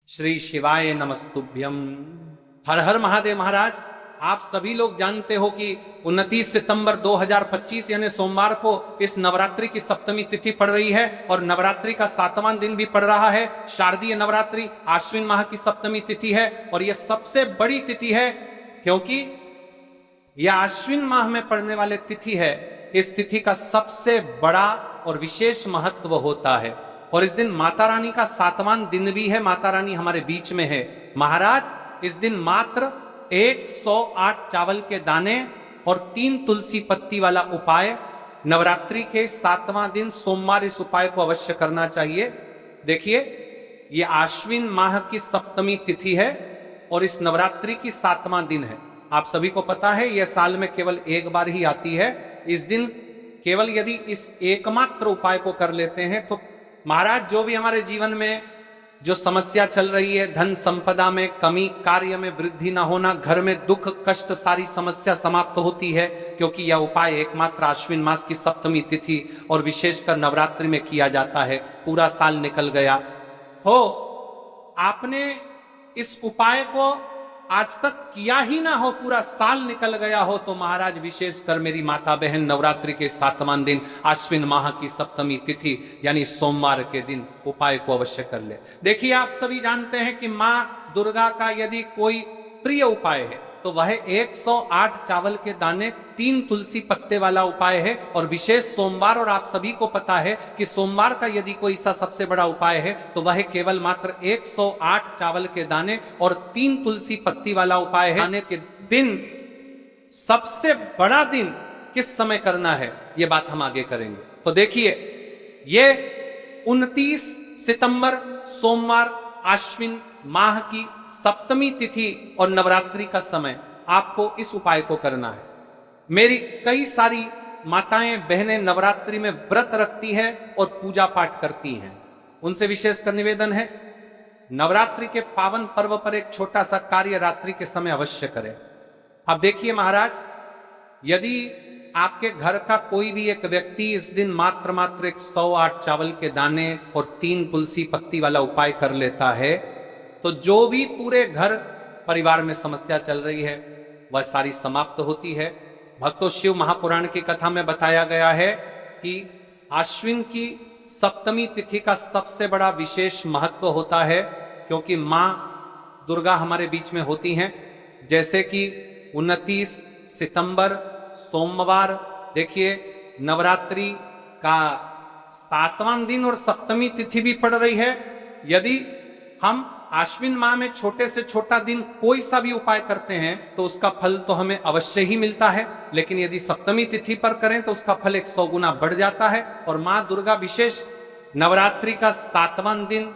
श्री शिवाय नमस्तुभ्यम। हर हर महादेव। महाराज, आप सभी लोग जानते हो कि 29 सितंबर 2025 यानी सोमवार को इस नवरात्रि की सप्तमी तिथि पड़ रही है और नवरात्रि का 7वां दिन भी पड़ रहा है। शारदीय नवरात्रि आश्विन माह की सप्तमी तिथि है और यह सबसे बड़ी तिथि है क्योंकि यह आश्विन माह में पड़ने वाले तिथि है। इस तिथि का सबसे बड़ा और विशेष महत्व होता है और इस दिन माता रानी का 7वां दिन भी है। माता रानी हमारे बीच में है। महाराज, इस दिन मात्र 108 चावल के दाने और 3 तुलसी पत्ती वाला उपाय, नवरात्रि के 7वां दिन सोमवार इस उपाय को अवश्य करना चाहिए। देखिए, ये आश्विन माह की सप्तमी तिथि है और इस नवरात्रि की 7वां दिन है। आप सभी को पता है यह साल में केवल एक बार ही आती है। इस दिन केवल यदि इस एकमात्र उपाय को कर लेते हैं तो महाराज, जो भी हमारे जीवन में जो समस्या चल रही है, धन संपदा में कमी, कार्य में वृद्धि ना होना, घर में दुख कष्ट, सारी समस्या समाप्त होती है क्योंकि यह उपाय एकमात्र आश्विन मास की सप्तमी तिथि और विशेषकर नवरात्रि में किया जाता है। पूरा साल निकल गया हो, आपने इस उपाय को आज तक किया ही ना हो, पूरा साल निकल गया हो, तो महाराज विशेषकर मेरी माता बहन, नवरात्रि के 7वां दिन आश्विन माह की सप्तमी तिथि यानी सोमवार के दिन उपाय को अवश्य कर ले। देखिए, आप सभी जानते हैं कि मां दुर्गा का यदि कोई प्रिय उपाय है तो वह 108 चावल के दाने 3 तुलसी पत्ते वाला उपाय है और विशेष सोमवार। और आप सभी को पता है कि सोमवार का यदि कोई सा सबसे बड़ा उपाय है तो वह केवल मात्र 108 चावल के दाने और 3 तुलसी पत्ती वाला उपाय है। आने के दिन सबसे बड़ा दिन किस समय करना है, यह बात हम आगे करेंगे। तो देखिए, ये 29 सितंबर सोमवार आश्विन माह की सप्तमी तिथि और नवरात्रि का समय आपको इस उपाय को करना है। मेरी कई सारी माताएं बहनें नवरात्रि में व्रत रखती है और पूजा पाठ करती हैं। उनसे विशेषकर निवेदन है, नवरात्रि के पावन पर्व पर एक छोटा सा कार्य रात्रि के समय अवश्य करें। अब देखिए महाराज, यदि आपके घर का कोई भी एक व्यक्ति इस दिन मात्र 108 चावल के दाने और 3 तुलसी पत्ती वाला उपाय कर लेता है तो जो भी पूरे घर परिवार में समस्या चल रही है वह सारी समाप्त होती है। भक्तों, शिव महापुराण की कथा में बताया गया है कि आश्विन की सप्तमी तिथि का सबसे बड़ा विशेष महत्व होता है क्योंकि मां दुर्गा हमारे बीच में होती हैं। जैसे कि 29 सितंबर सोमवार, देखिए नवरात्रि का 7वां दिन और सप्तमी तिथि भी पड़ रही है। यदि हम आश्विन माह में छोटे से छोटा दिन कोई सा भी उपाय करते हैं तो उसका फल तो हमें अवश्य ही मिलता है, लेकिन यदि सप्तमी तिथि पर करें तो उसका फल 100 गुना बढ़ जाता है। और मां दुर्गा विशेष नवरात्रि का 7वां दिन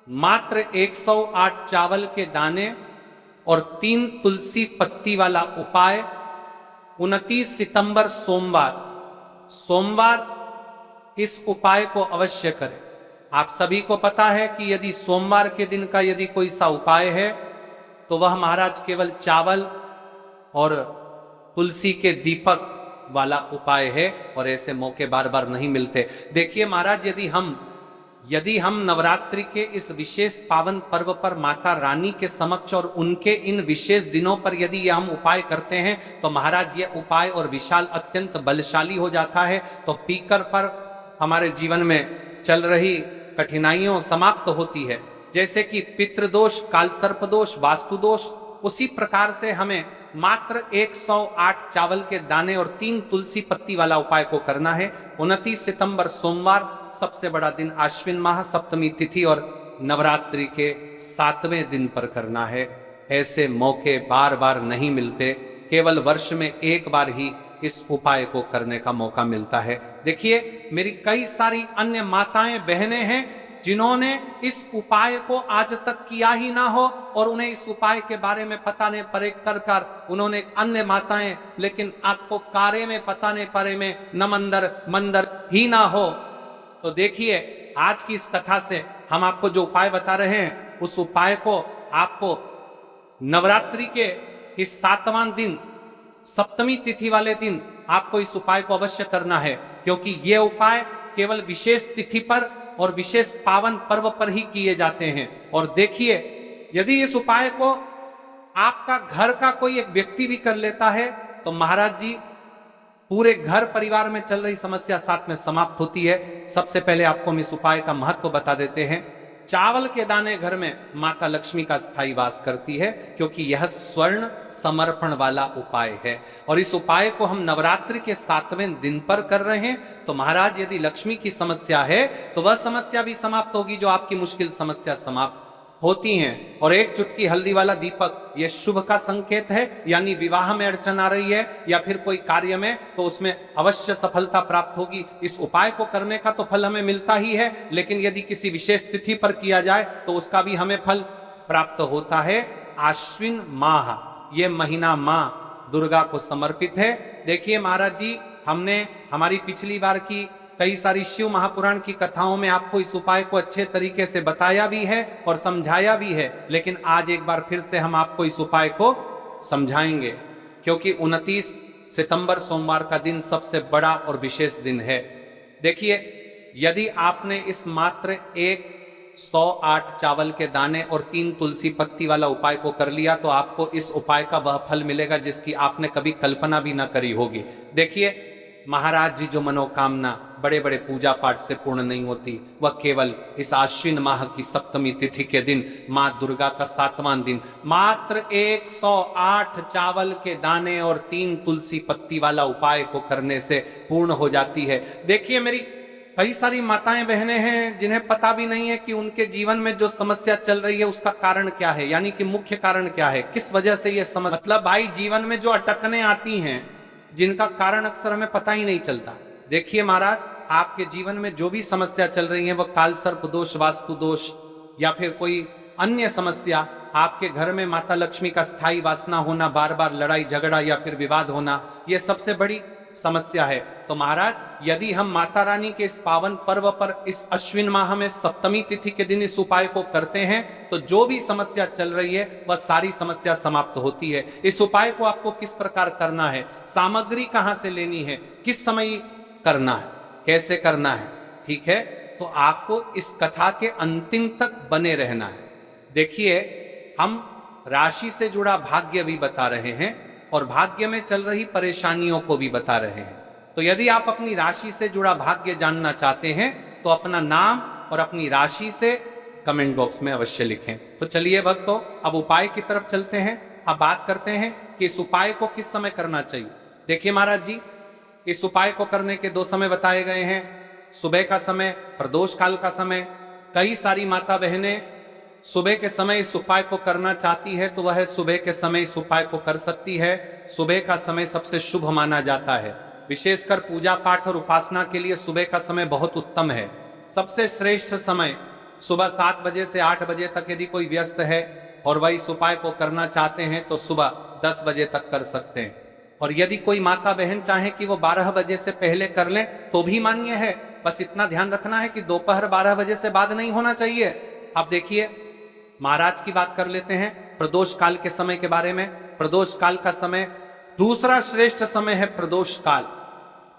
मात्र 108 चावल के दाने और 3 तुलसी पत्ती वाला उपाय 29 सितंबर सोमवार इस उपाय को अवश्य करें। आप सभी को पता है कि यदि सोमवार के दिन का यदि कोई सा उपाय है तो वह महाराज केवल चावल और तुलसी के दीपक वाला उपाय है और ऐसे मौके बार बार नहीं मिलते। देखिए महाराज, यदि हम नवरात्रि के इस विशेष पावन पर्व पर माता रानी के समक्ष और उनके इन विशेष दिनों पर यदि ये हम उपाय करते हैं तो महाराज ये उपाय और विशाल अत्यंत बलशाली हो जाता है। तो पीकर पर हमारे जीवन में चल रही कठिनाइयों समाप्त होती है। जैसे कि पितृदोष, कालसर्प दोष, वास्तु दोष, उसी प्रकार से हमें मात्र 108 चावल के दाने और 3 तुलसी पत्ती वाला उपाय को करना है। 29 सितंबर सोमवार सबसे बड़ा दिन आश्विन माह सप्तमी तिथि और नवरात्रि के 7वें दिन पर करना है। ऐसे मौके बार बार नहीं मिलते, केवल वर्ष में एक बार ही इस उपाय को करने का मौका मिलता है। देखिए, मेरी कई सारी अन्य माताएं बहनें हैं जिन्होंने इस उपाय को आज तक किया ही ना हो और उन्हें इस उपाय के बारे में पता नहीं पड़े कर उन्होंने अन्य माताएं, लेकिन आपको कार्य में पता नहीं पड़े में न मंदर ही ना हो। तो देखिए, आज की इस कथा से हम आपको जो उपाय बता रहे हैं उस उपाय को आपको नवरात्रि के इस 7वां दिन सप्तमी तिथि वाले दिन आपको इस उपाय को अवश्य करना है क्योंकि यह उपाय केवल विशेष तिथि पर और विशेष पावन पर्व पर ही किए जाते हैं। और देखिए, यदि इस उपाय को आपका घर का कोई एक व्यक्ति भी कर लेता है तो महाराज जी पूरे घर परिवार में चल रही समस्या साथ में समाप्त होती है। सबसे पहले आपको हम इस उपाय का महत्व बता देते हैं। चावल के दाने घर में माता लक्ष्मी का स्थायी वास करती है, क्योंकि यह स्वर्ण समर्पण वाला उपाय है। और इस उपाय को हम नवरात्रि के 7वें दिन पर कर रहे हैं। तो महाराज, यदि लक्ष्मी की समस्या है तो वह समस्या भी समाप्त होगी जो आपकी मुश्किल समस्या समाप्त होती हैं। और एक चुटकी हल्दी वाला दीपक यह शुभ का संकेत है, यानी विवाह में अड़चन आ रही है या फिर कोई कार्य में, तो उसमें अवश्य सफलता प्राप्त होगी। इस उपाय को करने का तो फल हमें मिलता ही है, लेकिन यदि किसी विशेष तिथि पर किया जाए तो उसका भी हमें फल प्राप्त होता है। आश्विन माह, ये महीना मां दुर्गा को समर्पित है। देखिए महाराज जी, हमने हमारी पिछली बार की कई सारी शिव महापुराण की कथाओं में आपको इस उपाय को अच्छे तरीके से बताया भी है और समझाया भी है, लेकिन आज एक बार फिर से हम आपको इस उपाय को समझाएंगे, क्योंकि 29 सितंबर सोमवार का दिन सबसे बड़ा और विशेष दिन है। देखिए, यदि आपने इस मात्र 108 चावल के दाने और 3 तुलसी पत्ती वाला उपाय को कर लिया तो आपको इस उपाय का वह फल मिलेगा जिसकी आपने कभी कल्पना भी ना करी होगी। देखिए महाराज जी, जो मनोकामना बड़े बड़े पूजा पाठ से पूर्ण नहीं होती, वह केवल इस आश्विन माह की सप्तमी तिथि के दिन, मां दुर्गा का 7वां दिन, मात्र 108 चावल के दाने और 3 तुलसी पत्ती वाला उपाय को करने से पूर्ण हो जाती है। देखिए, मेरी कई सारी माताएं बहनें हैं जिन्हें पता भी नहीं है कि उनके जीवन में जो समस्या चल रही है उसका कारण क्या है, यानी कि मुख्य कारण क्या है, किस वजह से यह समस्या, मतलब भाई जीवन में जो अटकने आती हैं जिनका कारण अक्सर हमें पता ही नहीं चलता। देखिए महाराज, आपके जीवन में जो भी समस्या चल रही है, वह काल सर्प दोष, वास्तु दोष या फिर कोई अन्य समस्या, आपके घर में माता लक्ष्मी का स्थायी वास ना होना, बार बार लड़ाई झगड़ा या फिर विवाद होना, यह सबसे बड़ी समस्या है। तो महाराज, यदि हम माता रानी के इस पावन पर्व पर इस अश्विन माह में सप्तमी तिथि के दिन इस उपाय को करते हैं तो जो भी समस्या चल रही है वह सारी समस्या समाप्त होती है। इस उपाय को आपको किस प्रकार करना है, सामग्री कहां से लेनी है, किस समय करना है, कैसे करना है, ठीक है, तो आपको इस कथा के अंतिम तक बने रहना है। देखिए, हम राशि से जुड़ा भाग्य भी बता रहे हैं और भाग्य में चल रही परेशानियों को भी बता रहे हैं। तो यदि आप अपनी राशि से जुड़ा भाग्य जानना चाहते हैं तो अपना नाम और अपनी राशि से कमेंट बॉक्स में अवश्य लिखें। तो चलिए भक्तों, अब उपाय की तरफ चलते हैं। अब बात करते हैं कि इस उपाय को किस समय करना चाहिए। देखिए महाराज जी, इस उपाय को करने के 2 समय बताए गए हैं, सुबह का समय, प्रदोष काल का समय। कई सारी माता बहनें सुबह के समय इस उपाय को करना चाहती है तो वह सुबह के समय इस उपाय को कर सकती है। सुबह का समय सबसे शुभ माना जाता है, विशेषकर पूजा पाठ और उपासना के लिए सुबह का समय बहुत उत्तम है। सबसे श्रेष्ठ समय सुबह 7 बजे से 8 बजे तक यदि कोई व्यस्त है और वह इस उपाय को करना चाहते हैं तो सुबह 10 बजे तक कर सकते हैं। और यदि कोई माता बहन चाहे कि वो 12 बजे से पहले कर लें तो भी मान्य है, बस इतना ध्यान रखना है कि दोपहर 12 बजे से बाद नहीं होना चाहिए। अब देखिए, महाराज की बात कर लेते हैं प्रदोष काल के समय के बारे में। प्रदोष काल का समय दूसरा श्रेष्ठ समय है प्रदोष काल।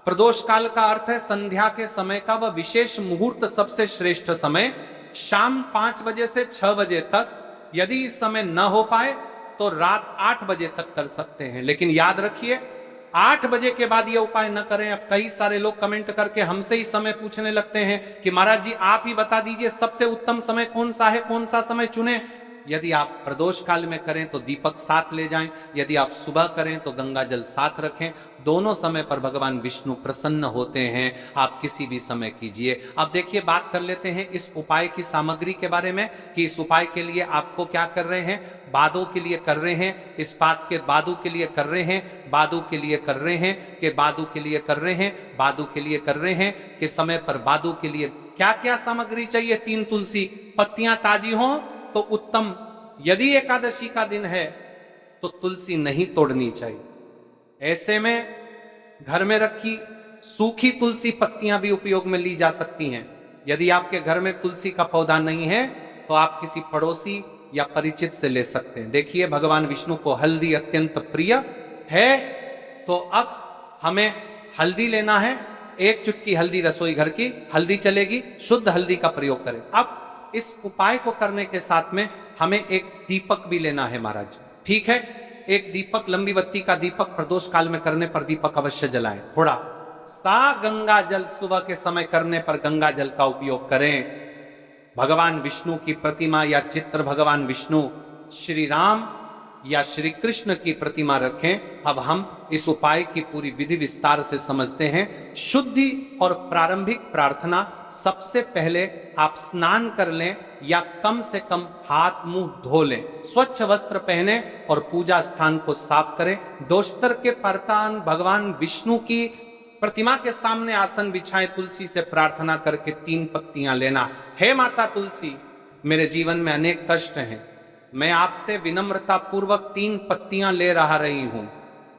प्रदोष काल का अर्थ है संध्या के समय का वह विशेष मुहूर्त, सबसे श्रेष्ठ समय शाम 5 बजे से 6 बजे तक। यदि इस समय न हो पाए तो रात 8 बजे तक कर सकते हैं, लेकिन याद रखिए 8 बजे के बाद यह उपाय न करें। अब कई सारे लोग कमेंट करके हमसे ही समय पूछने लगते हैं कि महाराज जी आप ही बता दीजिए सबसे उत्तम समय कौन सा है, कौन सा समय चुने। यदि आप प्रदोष काल में करें तो दीपक साथ ले जाएं, यदि आप सुबह करें तो गंगा जल साथ रखें। दोनों समय पर भगवान विष्णु प्रसन्न होते हैं, आप किसी भी समय कीजिए। अब देखिए, बात कर लेते हैं इस उपाय की सामग्री के बारे में कि इस उपाय के लिए आपको क्या कर रहे हैं। बादों के लिए कर रहे हैं, इस बात के बादू के लिए कर रहे हैं, बादू के लिए कर रहे हैं, कि बादू के लिए कर रहे हैं, बादू के लिए कर रहे हैं कि समय पर बादू के लिए क्या क्या सामग्री चाहिए। 3 तुलसी पत्तियां ताजी हों तो उत्तम। यदि एकादशी का दिन है तो तुलसी नहीं तोड़नी चाहिए। ऐसे में घर में रखी सूखी तुलसी पत्तियां भी उपयोग में ली जा सकती हैं। यदि आपके घर में तुलसी का पौधा नहीं है तो आप किसी पड़ोसी या परिचित से ले सकते हैं। देखिए, भगवान विष्णु को हल्दी अत्यंत प्रिय है, तो अब हमें हल्दी लेना है 1 चुटकी हल्दी रसोई घर की हल्दी चलेगी, शुद्ध हल्दी का प्रयोग करें। अब इस उपाय को करने के साथ में हमें एक दीपक भी लेना है महाराज, ठीक है। एक दीपक, लंबी बत्ती का दीपक प्रदोष काल में करने पर दीपक अवश्य जलाएं। थोड़ा सा गंगा जल सुबह के समय करने पर गंगा जल का उपयोग करें। भगवान विष्णु की प्रतिमा या चित्र, भगवान विष्णु, श्री राम या श्री कृष्ण की प्रतिमा रखें। अब हम इस उपाय की पूरी विधि विस्तार से समझते हैं। शुद्धि और प्रारंभिक प्रार्थना, सबसे पहले आप स्नान कर लें या कम से कम हाथ मुंह धो लें, स्वच्छ वस्त्र पहने और पूजा स्थान को साफ करें। दोस्तर के परतान भगवान विष्णु की प्रतिमा के सामने आसन बिछाएं, तुलसी से प्रार्थना करके 3 पत्तियां लेना। हे माता तुलसी, मेरे जीवन में अनेक कष्ट हैं, मैं आपसे विनम्रता पूर्वक 3 पत्तियां ले रही हूं,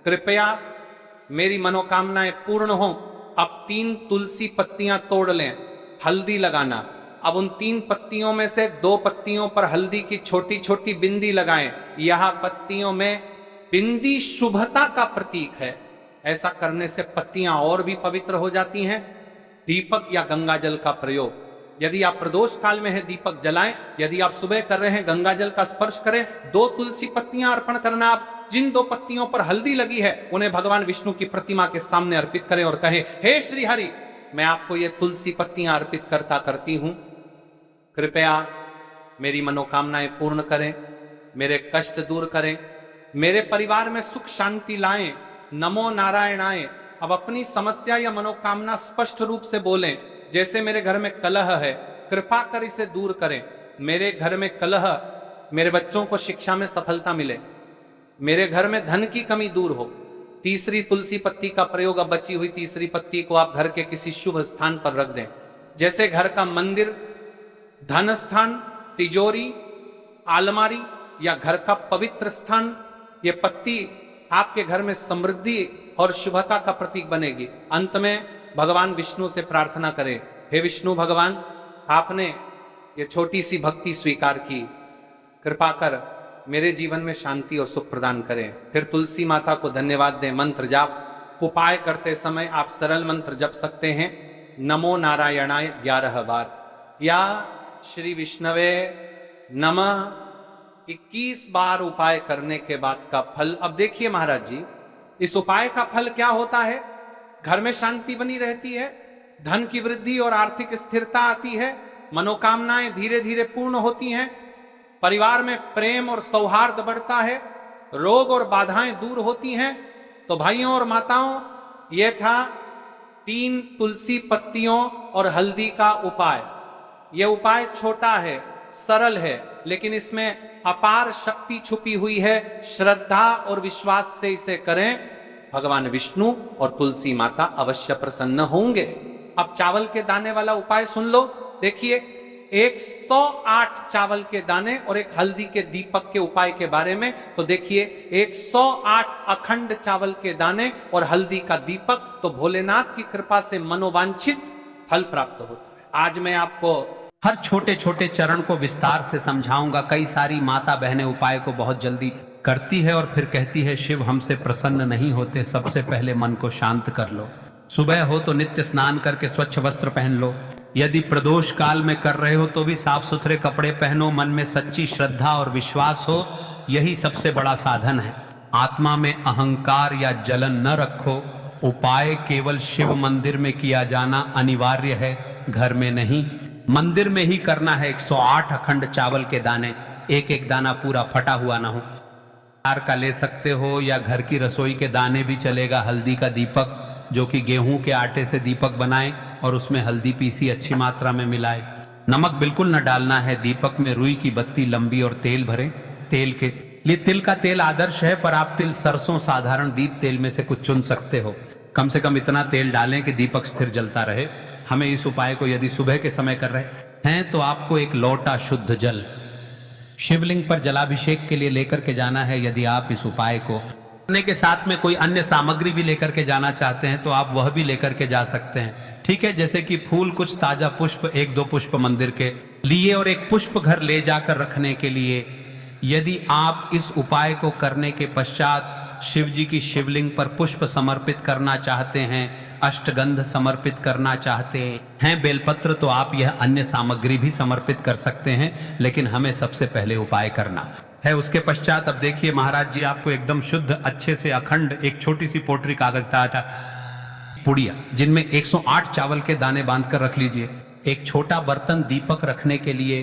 कृपया मेरी मनोकामनाएं पूर्ण हो। अब 3 तुलसी पत्तियां तोड़ लें, हल्दी लगाना। अब उन 3 पत्तियों में से 2 पत्तियों पर हल्दी की छोटी छोटी बिंदी लगाएं। यह पत्तियों में बिंदी शुभता का प्रतीक है। ऐसा करने से पत्तियां और भी पवित्र हो जाती हैं। दीपक या गंगा जल का प्रयोग, यदि आप प्रदोष काल में है दीपक जलाएं, यदि आप सुबह कर रहे हैं गंगा जल का स्पर्श करें। 2 तुलसी पत्तियां अर्पण करना। आप जिन 2 पत्तियों पर हल्दी लगी है उन्हें भगवान विष्णु की प्रतिमा के सामने अर्पित करें और कहें, हे श्री हरि, मैं आपको ये तुलसी पत्तियां अर्पित करती हूं, कृपया मेरी मनोकामनाएं पूर्ण करें, मेरे कष्ट दूर करें, मेरे परिवार में सुख शांति लाएं, नमो नारायणाय। अब अपनी समस्या या मनोकामना स्पष्ट रूप से बोलें। जैसे मेरे घर में कलह है, कृपा कर इसे दूर करें। मेरे घर में कलह, मेरे बच्चों को शिक्षा में सफलता मिले, मेरे घर में धन की कमी दूर हो। तीसरी तुलसी पत्ती का प्रयोग, अब बची हुई तीसरी पत्ती को आप घर के किसी शुभ स्थान पर रख दें, जैसे घर का मंदिर, धन स्थान, तिजोरी, अलमारी या घर का पवित्र स्थान। ये पत्ती आपके घर में समृद्धि और शुभता का प्रतीक बनेगी। अंत में भगवान विष्णु से प्रार्थना करें, हे विष्णु भगवान, आपने ये छोटी सी भक्ति स्वीकार की, कृपा कर मेरे जीवन में शांति और सुख प्रदान करें। फिर तुलसी माता को धन्यवाद दें। मंत्र जाप, उपाय करते समय आप सरल मंत्र जप सकते हैं, नमो नारायणाय 11 बार या श्री विष्णवे नमः 21 बार उपाय करने के बाद का फल। अब देखिए महाराज जी, इस उपाय का फल क्या होता है? घर में शांति बनी रहती है, धन की वृद्धि और आर्थिक स्थिरता आती है, मनोकामनाएं धीरे धीरे पूर्ण होती हैं, परिवार में प्रेम और सौहार्द बढ़ता है, रोग और बाधाएं दूर होती हैं। तो भाइयों और माताओं, यह था 3 तुलसी पत्तियों और हल्दी का उपाय। यह उपाय छोटा है, सरल है, लेकिन इसमें अपार शक्ति छुपी हुई है। श्रद्धा और विश्वास से इसे करें, भगवान विष्णु और तुलसी माता अवश्य प्रसन्न होंगे। अब चावल के दाने वाला उपाय सुन लो। देखिए, 108 चावल के दाने और एक हल्दी के दीपक के उपाय के बारे में तो देखिए, 108 अखंड चावल के दाने और हल्दी का दीपक, तो भोलेनाथ की कृपा से मनोवांछित फल प्राप्त होता है। आज मैं आपको हर छोटे छोटे चरण को विस्तार से समझाऊंगा। कई सारी माता बहनें उपाय को बहुत जल्दी करती है और फिर कहती है, शिव हमसे प्रसन्न नहीं होते, सबसे पहले मन को शांत कर लो। सुबह हो तो नित्य स्नान करके स्वच्छ वस्त्र पहन लो। यदि प्रदोष काल में कर रहे हो तो भी साफ सुथरे कपड़े पहनो, मन में सच्ची श्रद्धा और विश्वास हो, यही सबसे बड़ा साधन है। आत्मा में अहंकार या जलन न रखो। उपाय केवल शिव मंदिर में किया जाना अनिवार्य है, घर में नहीं। मंदिर में ही करना है। 108 अखंड चावल के दाने, एक एक दाना पूरा फटा हुआ ना हो। तार का ले सकते हो या घर की रसोई के दाने भी चलेगा। हल्दी का दीपक, जो कि गेहूं के आटे से दीपक बनाएं और उसमें हल्दी पीसी अच्छी मात्रा में मिलाएं। नमक बिल्कुल न डालना है। दीपक में रुई की बत्ती लंबी और तेल भरें। तेल के लिए तिल का तेल आदर्श है, पर आप तिल, सरसों, साधारण दीप तेल में से कुछ चुन सकते हो। कम से कम इतना तेल डालें कि दीपक स्थिर जलता रहे। हमें इस उपाय को यदि सुबह के समय कर रहे हैं तो आपको एक लोटा शुद्ध जल शिवलिंग पर जलाभिषेक के लिए लेकर के जाना है। यदि आप इस उपाय को करने के साथ में कोई अन्य सामग्री भी लेकर के जाना चाहते हैं तो आप वह भी लेकर के जा सकते हैं, ठीक है। जैसे कि फूल, कुछ ताजा पुष्प, 1-2 पुष्प मंदिर के लिए और एक पुष्प घर ले जाकर रखने के लिए। यदि आप इस उपाय को करने के पश्चात शिव जी की शिवलिंग पर पुष्प समर्पित करना चाहते हैं अष्टगंध समर्पित करना चाहते हैं बेलपत्र, तो आप यह अन्य सामग्री भी समर्पित कर सकते हैं, लेकिन हमें सबसे पहले उपाय करना है। उसके पश्चात अब देखिए महाराज जी, आपको एकदम शुद्ध अच्छे से अखंड एक छोटी सी पोटरी कागज टाटा पुड़िया जिनमें 108 चावल के दाने बांधकर रख लीजिए। एक छोटा बर्तन दीपक रखने के लिए,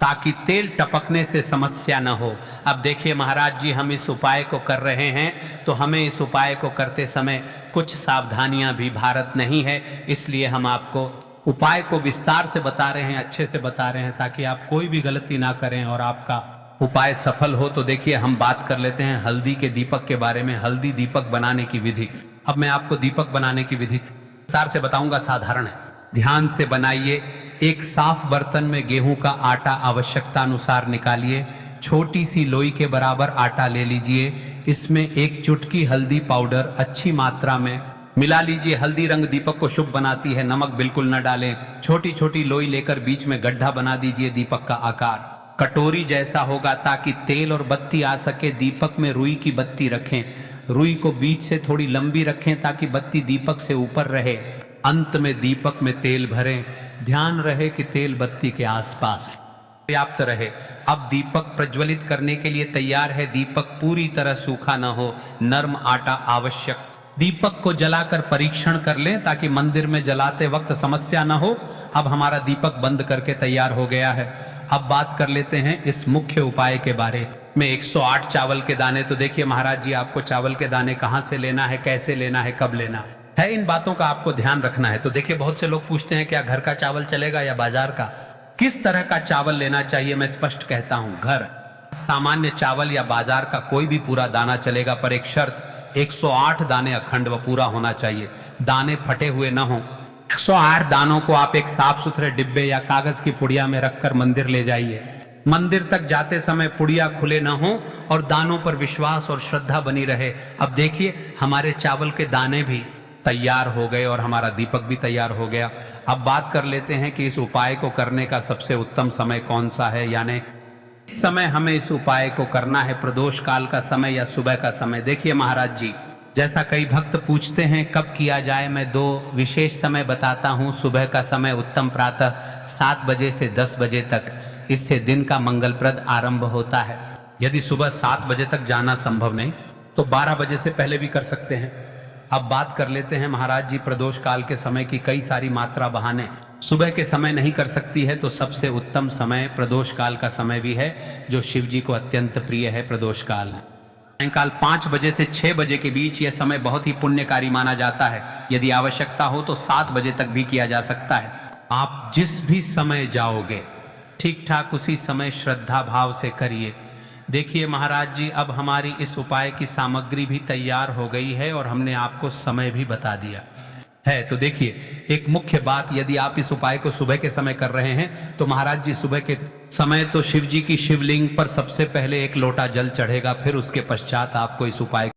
ताकि तेल टपकने से समस्या न हो। अब देखिए महाराज जी, हम इस उपाय को कर रहे हैं तो हमें इस उपाय को करते समय कुछ सावधानियां भी भारत नहीं है, इसलिए हम आपको उपाय को विस्तार से बता रहे हैं, अच्छे से बता रहे हैं, ताकि आप कोई भी गलती ना करें और आपका उपाय सफल हो। तो देखिए हम बात कर लेते हैं हल्दी के दीपक के बारे में, हल्दी दीपक बनाने की विधि। अब मैं आपको दीपक बनाने की विधि विस्तार से बताऊंगा, साधारण है, ध्यान से बनाइए। एक साफ बर्तन में गेहूं का आटा आवश्यकता अनुसार निकालिए, छोटी सी लोई के बराबर आटा ले लीजिए, इसमें एक चुटकी हल्दी पाउडर अच्छी मात्रा में मिला लीजिए। हल्दी रंग दीपक को शुभ बनाती है, नमक बिल्कुल न डालें। छोटी छोटी लोई लेकर बीच में गड्ढा बना दीजिए, दीपक का आकार कटोरी जैसा होगा, ताकि तेल और बत्ती आ सके। दीपक में रुई की बत्ती रखें, रुई को बीच से थोड़ी लंबी रखें ताकि बत्ती दीपक से ऊपर रहे। अंत में दीपक में तेल भरें, ध्यान रहे कि तेल बत्ती के आसपास पर्याप्त रहे। अब दीपक प्रज्वलित करने के लिए तैयार है। दीपक पूरी तरह सूखा न हो, नर्म आटा आवश्यक। दीपक को जलाकर परीक्षण कर लें ताकि मंदिर में जलाते वक्त समस्या न हो। अब हमारा दीपक बंद करके तैयार हो गया है। अब बात कर लेते हैं इस मुख्य उपाय के बारे में। 108 चावल के दाने, तो देखिए महाराज जी, आपको चावल के दाने कहाँ से लेना है, कैसे लेना है, कब लेना है, इन बातों का आपको ध्यान रखना है। तो देखिए बहुत से लोग पूछते हैं क्या घर का चावल चलेगा या बाजार का, किस तरह का चावल लेना चाहिए। मैं स्पष्ट कहता हूं, घर सामान्य चावल या बाजार का कोई भी पूरा दाना चलेगा, पर एक शर्त, 108 दाने अखंड व पूरा होना चाहिए, दाने फटे हुए न हो। 108 दानों को आप एक साफ सुथरे डिब्बे या कागज की पुड़िया में रखकर मंदिर ले जाइए। मंदिर तक जाते समय पुड़िया खुले न हो और दानों पर विश्वास और श्रद्धा बनी रहे। अब देखिए हमारे चावल के दाने भी तैयार हो गए और हमारा दीपक भी तैयार हो गया। अब बात कर लेते हैं कि इस उपाय को करने का सबसे उत्तम समय कौन सा है, यानी इस समय हमें इस उपाय को करना है प्रदोष काल का समय या सुबह का समय। देखिए महाराज जी, जैसा कई भक्त पूछते हैं कब किया जाए, मैं 2 विशेष समय बताता हूं। सुबह का समय उत्तम प्रातः 7 बजे से 10 बजे तक, इससे दिन का मंगलप्रद आरंभ होता है। यदि सुबह 7 बजे तक जाना संभव नहीं तो 12 बजे से पहले भी कर सकते हैं। अब बात कर लेते हैं महाराज जी प्रदोष काल के समय की। कई सारी मात्रा बहाने सुबह के समय नहीं कर सकती है, तो सबसे उत्तम समय प्रदोष काल का समय भी है, जो शिव जी को अत्यंत प्रिय है। प्रदोष काल सायंकाल 5 बजे से 6 बजे के बीच यह समय बहुत ही पुण्यकारी माना जाता है। यदि आवश्यकता हो तो 7 बजे तक भी किया जा सकता है। आप जिस भी समय जाओगे ठीक ठाक उसी समय श्रद्धा भाव से करिए। देखिए महाराज जी, अब हमारी इस उपाय की सामग्री भी तैयार हो गई है और हमने आपको समय भी बता दिया है। तो देखिए एक मुख्य बात, यदि आप इस उपाय को सुबह के समय कर रहे हैं तो महाराज जी सुबह के समय तो शिव जी की शिवलिंग पर सबसे पहले 1 लोटा जल चढ़ेगा, फिर उसके पश्चात आपको इस उपाय